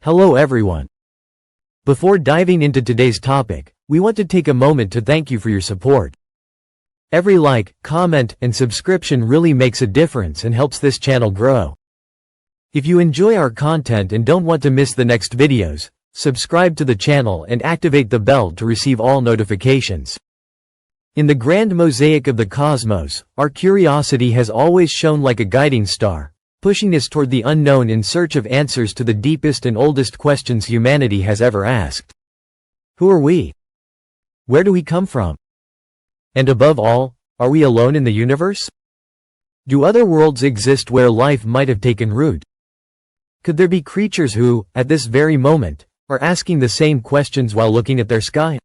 Hello everyone. Before diving into today's topic, we want to take a moment to thank you for your support. Every like, comment, and subscription really makes a difference and helps this channel grow. If you enjoy our content and don't want to miss the next videos, subscribe to the channel and activate the bell to receive all notifications. In the grand mosaic of the cosmos, our curiosity has always shone like a guiding star, pushing us toward the unknown in search of answers to the deepest and oldest questions humanity has ever asked. Who are we? Where do we come from? And above all, are we alone in the universe? Do other worlds exist where life might have taken root? Could there be creatures who, at this very moment, are asking the same questions while looking at their sky?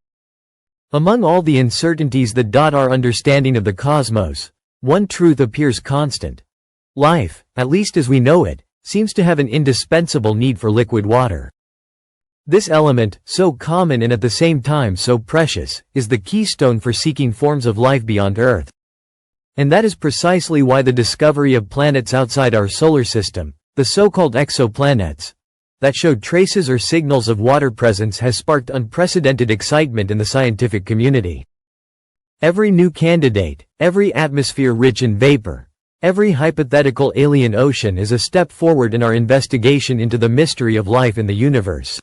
Among all the uncertainties that dot our understanding of the cosmos, one truth appears constant. Life, at least as we know it, seems to have an indispensable need for liquid water. This element, so common and at the same time so precious, is the keystone for seeking forms of life beyond Earth. And that is precisely why the discovery of planets outside our solar system, the so-called exoplanets, that showed traces or signals of water presence has sparked unprecedented excitement in the scientific community. Every new candidate, every atmosphere rich in vapor, every hypothetical alien ocean is a step forward in our investigation into the mystery of life in the universe.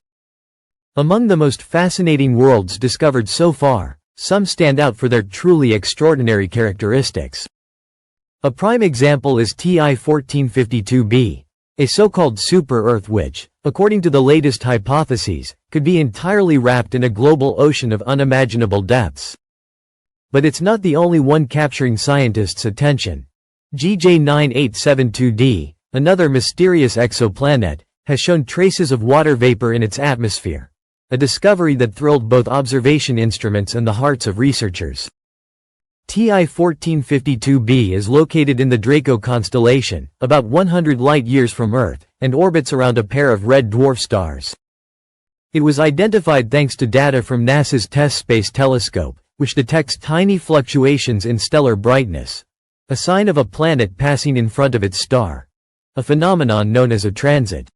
Among the most fascinating worlds discovered so far, some stand out for their truly extraordinary characteristics. A prime example is TI 1452b, a so-called super-Earth which, according to the latest hypotheses, could be entirely wrapped in a global ocean of unimaginable depths. But it's not the only one capturing scientists' attention. GJ9872d, another mysterious exoplanet, has shown traces of water vapor in its atmosphere, a discovery that thrilled both observation instruments and the hearts of researchers. TI 1452b is located in the Draco constellation, about 100 light-years from Earth, and orbits around a pair of red dwarf stars. It was identified thanks to data from NASA's TESS space telescope, which detects tiny fluctuations in stellar brightness, a sign of a planet passing in front of its star, a phenomenon known as a transit.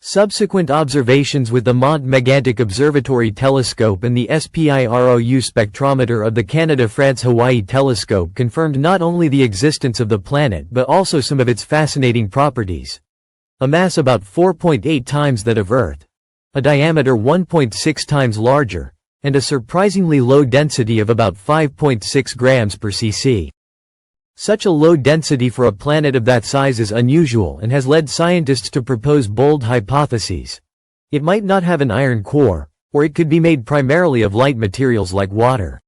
Subsequent observations with the Mont Megantic Observatory Telescope and the SPIROU spectrometer of the Canada-France-Hawaii Telescope confirmed not only the existence of the planet but also some of its fascinating properties. A mass about 4.8 times that of Earth, a diameter 1.6 times larger, and a surprisingly low density of about 5.6 grams per cc. Such a low density for a planet of that size is unusual and has led scientists to propose bold hypotheses. It might not have an iron core, or it could be made primarily of light materials like water.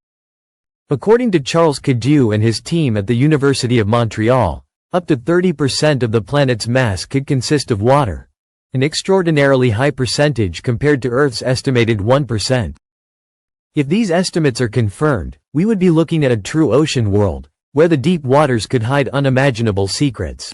According to Charles Cadieux and his team at the University of Montreal, up to 30% of the planet's mass could consist of water, an extraordinarily high percentage compared to Earth's estimated 1%. If these estimates are confirmed, we would be looking at a true ocean world, where the deep waters could hide unimaginable secrets.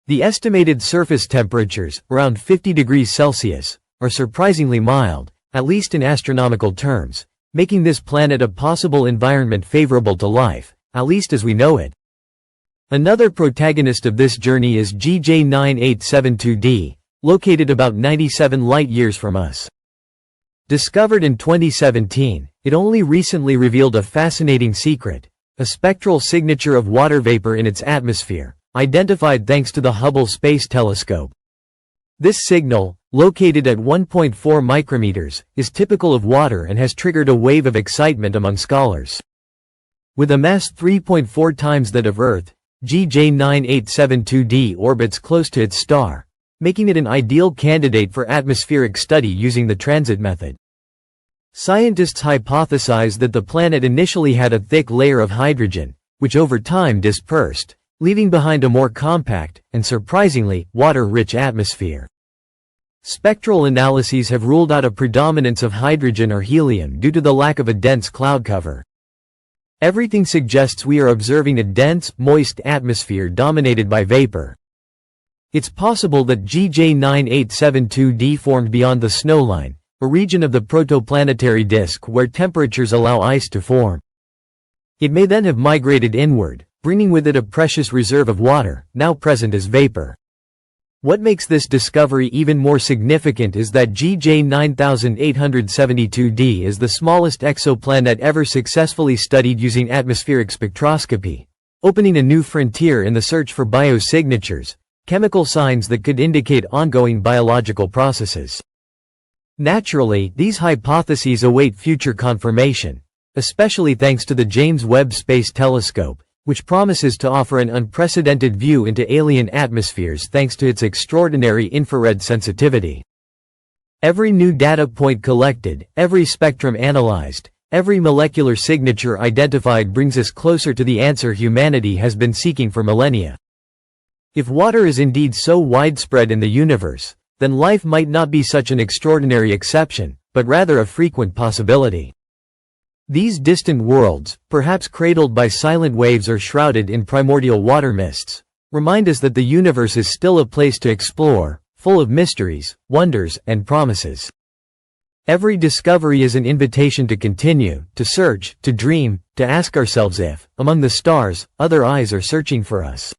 The estimated surface temperatures, around 50 degrees Celsius, are surprisingly mild, at least in astronomical terms, making this planet a possible environment favorable to life, at least as we know it. Another protagonist of this journey is GJ9872d, located about 97 light-years from us. Discovered in 2017, it only recently revealed a fascinating secret. A spectral signature of water vapor in its atmosphere, identified thanks to the Hubble Space Telescope. This signal, located at 1.4 micrometers, is typical of water and has triggered a wave of excitement among scholars. With a mass 3.4 times that of Earth, GJ9872d orbits close to its star, making it an ideal candidate for atmospheric study using the transit method. Scientists hypothesize that the planet initially had a thick layer of hydrogen, which over time dispersed, leaving behind a more compact, and surprisingly, water-rich atmosphere. Spectral analyses have ruled out a predominance of hydrogen or helium due to the lack of a dense cloud cover. Everything suggests we are observing a dense, moist atmosphere dominated by vapor. It's possible that GJ9872d formed beyond the snowline, a region of the protoplanetary disk where temperatures allow ice to form. It may then have migrated inward, bringing with it a precious reserve of water, now present as vapor. What makes this discovery even more significant is that GJ 9872d is the smallest exoplanet ever successfully studied using atmospheric spectroscopy, opening a new frontier in the search for biosignatures, chemical signs that could indicate ongoing biological processes. Naturally, these hypotheses await future confirmation, especially thanks to the James Webb Space Telescope, which promises to offer an unprecedented view into alien atmospheres thanks to its extraordinary infrared sensitivity. Every new data point collected, every spectrum analyzed, every molecular signature identified brings us closer to the answer humanity has been seeking for millennia. If water is indeed so widespread in the universe, then life might not be such an extraordinary exception, but rather a frequent possibility. These distant worlds, perhaps cradled by silent waves or shrouded in primordial water mists, remind us that the universe is still a place to explore, full of mysteries, wonders, and promises. Every discovery is an invitation to continue, to search, to dream, to ask ourselves if, among the stars, other eyes are searching for us.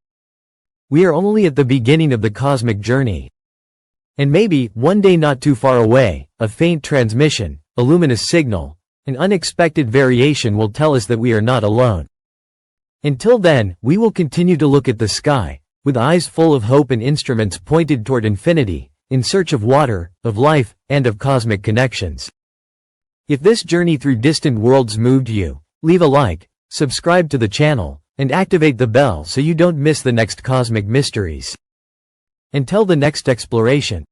We are only at the beginning of the cosmic journey. And maybe, one day not too far away, a faint transmission, a luminous signal, an unexpected variation will tell us that we are not alone. Until then, we will continue to look at the sky, with eyes full of hope and instruments pointed toward infinity, in search of water, of life, and of cosmic connections. If this journey through distant worlds moved you, leave a like, subscribe to the channel, and activate the bell so you don't miss the next cosmic mysteries. Until the next exploration.